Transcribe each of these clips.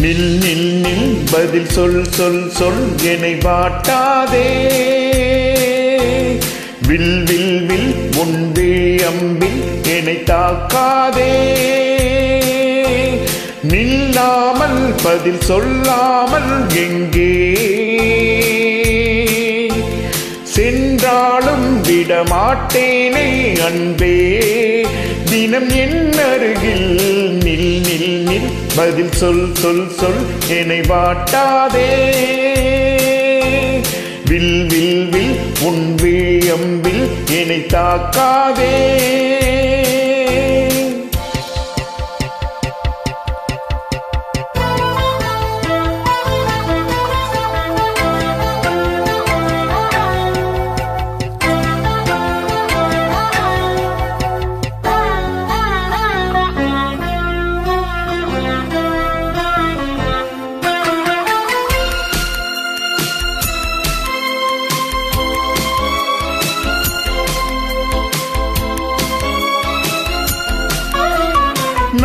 நில் நில் நில் பதில் சொல் சொல் சொல் என்னை வாட்டாதே வில் வில் வில் முன்பே அம்பில் என்னை தாக்காதே நில்லாமல் பதில் சொல்லாமல் எங்கே சென்றாலும் விடமாட்டேனே அன்பே தினம் என் அருகில் நில் நில் நில் பதில் சொல் சொல் சொல் என்னை வாட்டாதே வில் வில் வில் முன்பே அம்பில் என்னை தாக்காதே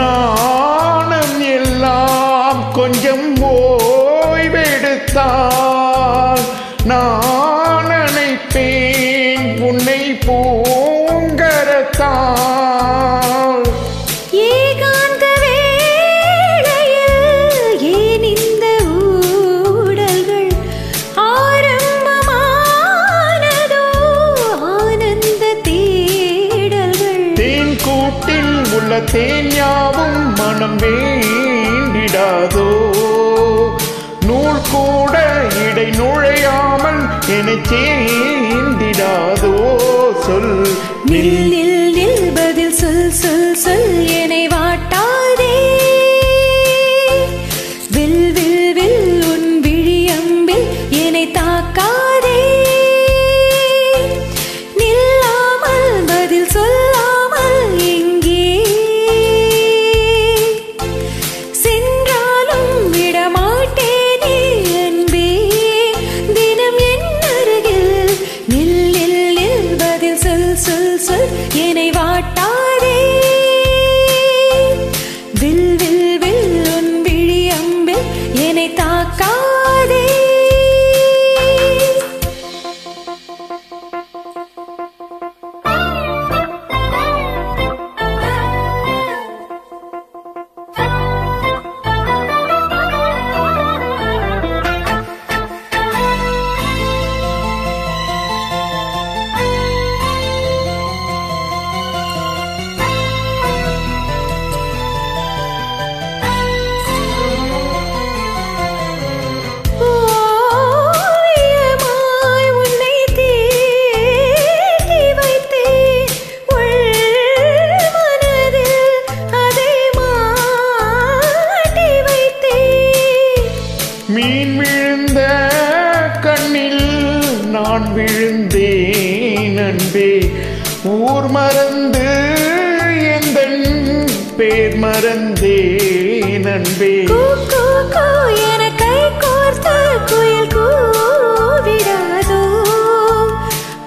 நாணம் எல்லாம் கொஞ்சம் ஓய்வெடுத்தால் நான் நினைப்பேன் உன்னை பூங்கரத்தால் ஏகாந்த வேளையில் ஏன் இந்த ஊடல்கள் ஆரம்பமானதோ ஆனந்த தேடல்கள் தேன் கூட்டில் உள்ள தேன்யாவும் மனம் வேண்டிடாதோ நூல் கூட இடை நுழையாமல் என்னை சேந்திடாதோ சொல் நில் நில் நில் பதில் சொல் சொல் சொல் என்னை வாட்டாதே வில் வில் வில் உன் விழி அம்பில் என்னை தாக்காதே நில்லாமல் பதில் சொல்லாமல் எங்கே சென்றாலும் விடமாட்டேனே அன்பே தினம் என் அருகில் நில் நில் நில் பதில் சொல் சொல் சொல் என்னை வாட்டாதே வில் வில் வில் உன் விழி அம்பில் என்னை தாக்காதே மீன் விழுந்த கண்ணில் நான் விழுந்தேன் அன்பே ஊர் மறந்து எந்தன் பேர் மறந்தேன் அன்பே என கை கோர்த்து குயில் கூவிடாதோ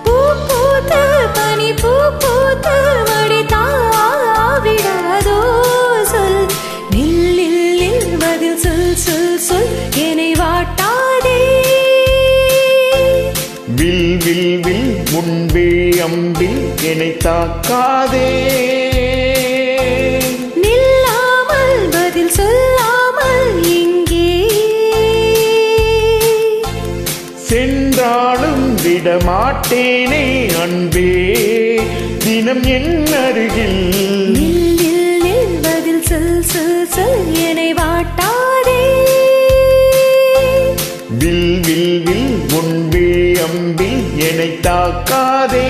பூ பூத்து பனி பூ பூத்து மடி தாவிடாதோ சொல் நில் நில் நில் பதில் சொல் சொல் சொல் என்னை வாட்டாதே வில் வில் வில் முன்பே அம்பில் என்னை தாக்காதே நில்லாமல் பதில் சொல்லாமல் எங்கே சென்றாலும் விடமாட்டேனே அன்பே தினம் என் அருகில் நில் நில் நில் பதில் சொல் சொல் சொல் என்னை வாட்டாதே வில் வில் வில் முன்பே அம்பில் என்னை தாக்காதே